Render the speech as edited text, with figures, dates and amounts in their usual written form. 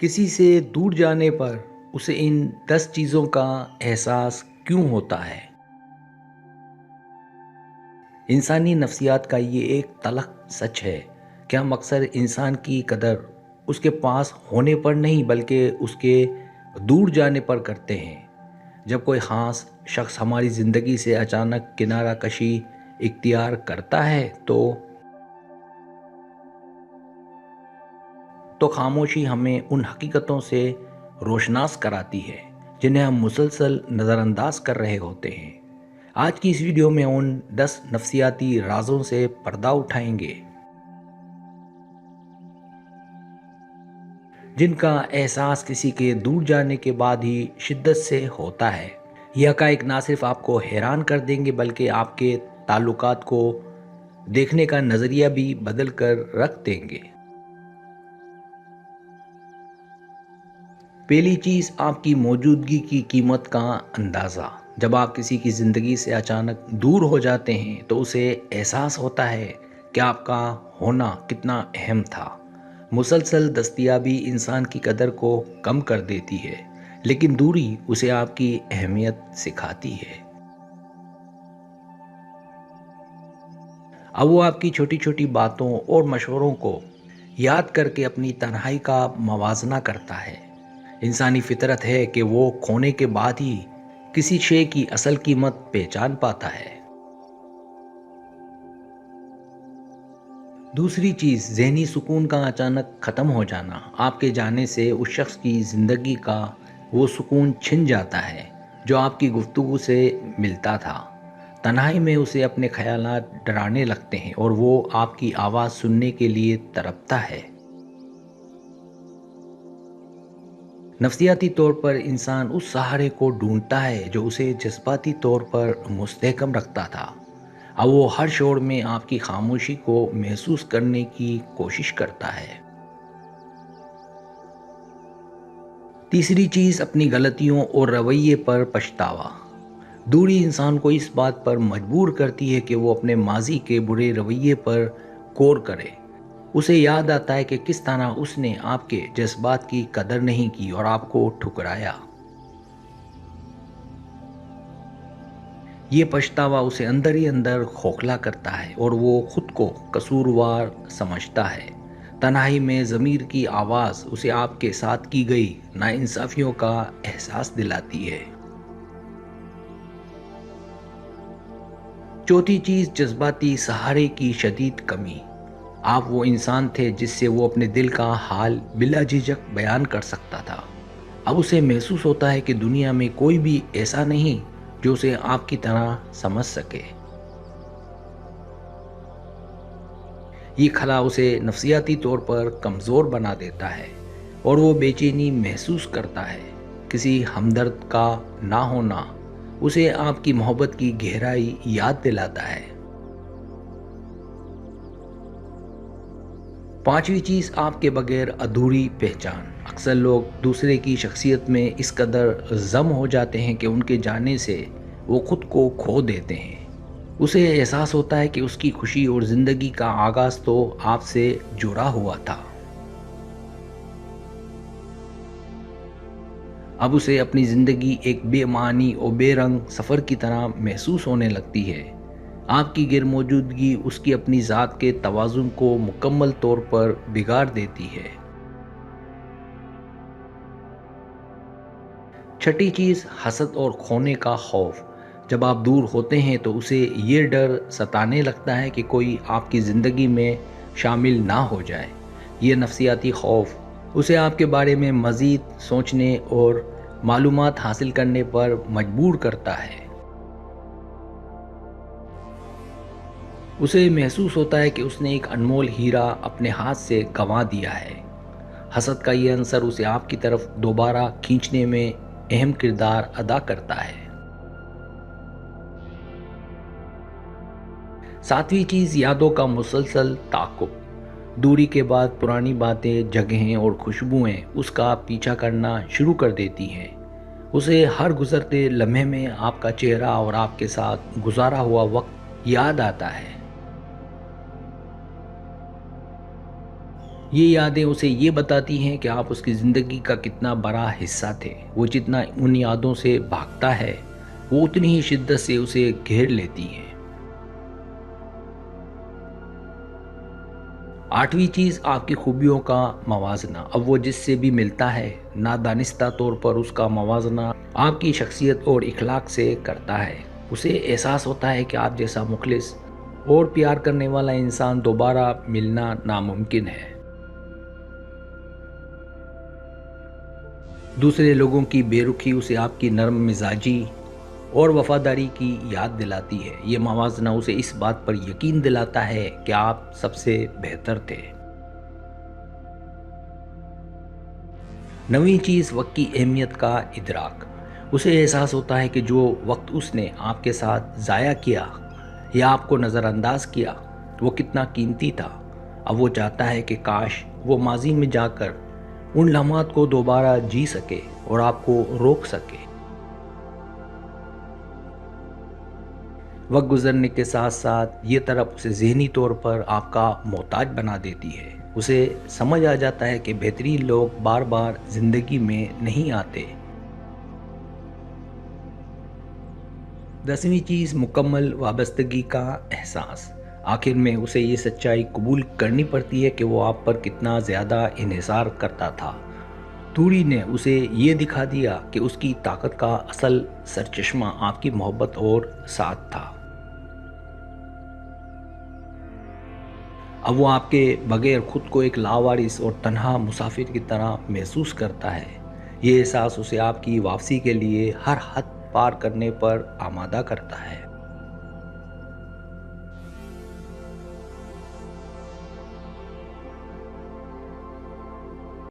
کسی سے دور جانے پر اسے ان 10 چیزوں کا احساس کیوں ہوتا ہے؟ انسانی نفسیات کا یہ ایک تلخ سچ ہے کہ ہم اکثر انسان کی قدر اس کے پاس ہونے پر نہیں بلکہ اس کے دور جانے پر کرتے ہیں۔ جب کوئی خاص شخص ہماری زندگی سے اچانک کنارہ کشی اختیار کرتا ہے تو خاموشی ہمیں ان حقیقتوں سے روشناس کراتی ہے جنہیں ہم مسلسل نظر انداز کر رہے ہوتے ہیں۔ آج کی اس ویڈیو میں ان 10 نفسیاتی رازوں سے پردہ اٹھائیں گے جن کا احساس کسی کے دور جانے کے بعد ہی شدت سے ہوتا ہے۔ یہ حقائق نہ صرف آپ کو حیران کر دیں گے بلکہ آپ کے تعلقات کو دیکھنے کا نظریہ بھی بدل کر رکھ دیں گے۔ پہلی چیز، آپ کی موجودگی کی قیمت کا اندازہ۔ جب آپ کسی کی زندگی سے اچانک دور ہو جاتے ہیں تو اسے احساس ہوتا ہے کہ آپ کا ہونا کتنا اہم تھا۔ مسلسل دستیابی انسان کی قدر کو کم کر دیتی ہے، لیکن دوری اسے آپ کی اہمیت سکھاتی ہے۔ اب وہ آپ کی چھوٹی چھوٹی باتوں اور مشوروں کو یاد کر کے اپنی تنہائی کا موازنہ کرتا ہے۔ انسانی فطرت ہے کہ وہ کھونے کے بعد ہی کسی شے کی اصل قیمت پہچان پاتا ہے۔ دوسری چیز، ذہنی سکون کا اچانک ختم ہو جانا۔ آپ کے جانے سے اس شخص کی زندگی کا وہ سکون چھن جاتا ہے جو آپ کی گفتگو سے ملتا تھا۔ تنہائی میں اسے اپنے خیالات ڈرانے لگتے ہیں اور وہ آپ کی آواز سننے کے لیے تڑپتا ہے۔ نفسیاتی طور پر انسان اس سہارے کو ڈھونڈتا ہے جو اسے جذباتی طور پر مستحکم رکھتا تھا۔ اب وہ ہر شور میں آپ کی خاموشی کو محسوس کرنے کی کوشش کرتا ہے۔ تیسری چیز، اپنی غلطیوں اور رویے پر پچھتاوا۔ دوری انسان کو اس بات پر مجبور کرتی ہے کہ وہ اپنے ماضی کے برے رویے پر غور کرے۔ اسے یاد آتا ہے کہ کس طرح اس نے آپ کے جذبات کی قدر نہیں کی اور آپ کو ٹھکرایا۔ یہ پچھتاوا اسے اندر ہی اندر کھوکھلا کرتا ہے اور وہ خود کو قصوروار سمجھتا ہے۔ تنہائی میں ضمیر کی آواز اسے آپ کے ساتھ کی گئی ناانصافیوں کا احساس دلاتی ہے۔ چوتھی چیز، جذباتی سہارے کی شدید کمی۔ آپ وہ انسان تھے جس سے وہ اپنے دل کا حال بلا جھجک بیان کر سکتا تھا۔ اب اسے محسوس ہوتا ہے کہ دنیا میں کوئی بھی ایسا نہیں جو اسے آپ کی طرح سمجھ سکے۔ یہ خلا اسے نفسیاتی طور پر کمزور بنا دیتا ہے اور وہ بے چینی محسوس کرتا ہے۔ کسی ہمدرد کا نہ ہونا اسے آپ کی محبت کی گہرائی یاد دلاتا ہے۔ پانچویں چیز، آپ کے بغیر ادھوری پہچان۔ اکثر لوگ دوسرے کی شخصیت میں اس قدر ضم ہو جاتے ہیں کہ ان کے جانے سے وہ خود کو کھو دیتے ہیں۔ اسے احساس ہوتا ہے کہ اس کی خوشی اور زندگی کا آغاز تو آپ سے جڑا ہوا تھا۔ اب اسے اپنی زندگی ایک بے معنی اور بے رنگ سفر کی طرح محسوس ہونے لگتی ہے۔ آپ کی غیر موجودگی اس کی اپنی ذات کے توازن کو مکمل طور پر بگاڑ دیتی ہے۔ چھٹی چیز، حسد اور کھونے کا خوف۔ جب آپ دور ہوتے ہیں تو اسے یہ ڈر ستانے لگتا ہے کہ کوئی آپ کی زندگی میں شامل نہ ہو جائے۔ یہ نفسیاتی خوف اسے آپ کے بارے میں مزید سوچنے اور معلومات حاصل کرنے پر مجبور کرتا ہے۔ اسے محسوس ہوتا ہے کہ اس نے ایک انمول ہیرا اپنے ہاتھ سے گنوا دیا ہے۔ حسد کا یہ عنصر اسے آپ کی طرف دوبارہ کھینچنے میں اہم کردار ادا کرتا ہے۔ ساتویں چیز، یادوں کا مسلسل تعاقب۔ دوری کے بعد پرانی باتیں، جگہیں اور خوشبوئیں اس کا پیچھا کرنا شروع کر دیتی ہیں۔ اسے ہر گزرتے لمحے میں آپ کا چہرہ اور آپ کے ساتھ گزارا ہوا وقت یاد آتا ہے۔ یہ یادیں اسے یہ بتاتی ہیں کہ آپ اس کی زندگی کا کتنا بڑا حصہ تھے۔ وہ جتنا ان یادوں سے بھاگتا ہے وہ اتنی ہی شدت سے اسے گھیر لیتی ہیں۔ آٹھویں چیز آپ کی خوبیوں کا موازنہ۔ اب وہ جس سے بھی ملتا ہے نادانستہ طور پر اس کا موازنہ آپ کی شخصیت اور اخلاق سے کرتا ہے۔ اسے احساس ہوتا ہے کہ آپ جیسا مخلص اور پیار کرنے والا انسان دوبارہ ملنا ناممکن ہے۔ دوسرے لوگوں کی بے رخی اسے آپ کی نرم مزاجی اور وفاداری کی یاد دلاتی ہے۔ یہ موازنہ اسے اس بات پر یقین دلاتا ہے کہ آپ سب سے بہتر تھے۔ نویں چیز وقت کی اہمیت کا ادراک۔ اسے احساس ہوتا ہے کہ جو وقت اس نے آپ کے ساتھ ضائع کیا یا آپ کو نظر انداز کیا وہ کتنا قیمتی تھا۔ اب وہ چاہتا ہے کہ کاش وہ ماضی میں جا کر ان لمحات کو دوبارہ جی سکے اور آپ کو روک سکے۔ وقت گزرنے کے ساتھ ساتھ یہ طرف اسے ذہنی طور پر آپ کا محتاج بنا دیتی ہے۔ اسے سمجھ آ جاتا ہے کہ بہترین لوگ بار بار زندگی میں نہیں آتے۔ 10ویں چیز مکمل وابستگی کا احساس۔ آخر میں اسے یہ سچائی قبول کرنی پڑتی ہے کہ وہ آپ پر کتنا زیادہ انحصار کرتا تھا۔ توری نے اسے یہ دکھا دیا کہ اس کی طاقت کا اصل سرچشمہ آپ کی محبت اور ساتھ تھا۔ اب وہ آپ کے بغیر خود کو ایک لاوارث اور تنہا مسافر کی طرح محسوس کرتا ہے۔ یہ احساس اسے آپ کی واپسی کے لیے ہر حد پار کرنے پر آمادہ کرتا ہے۔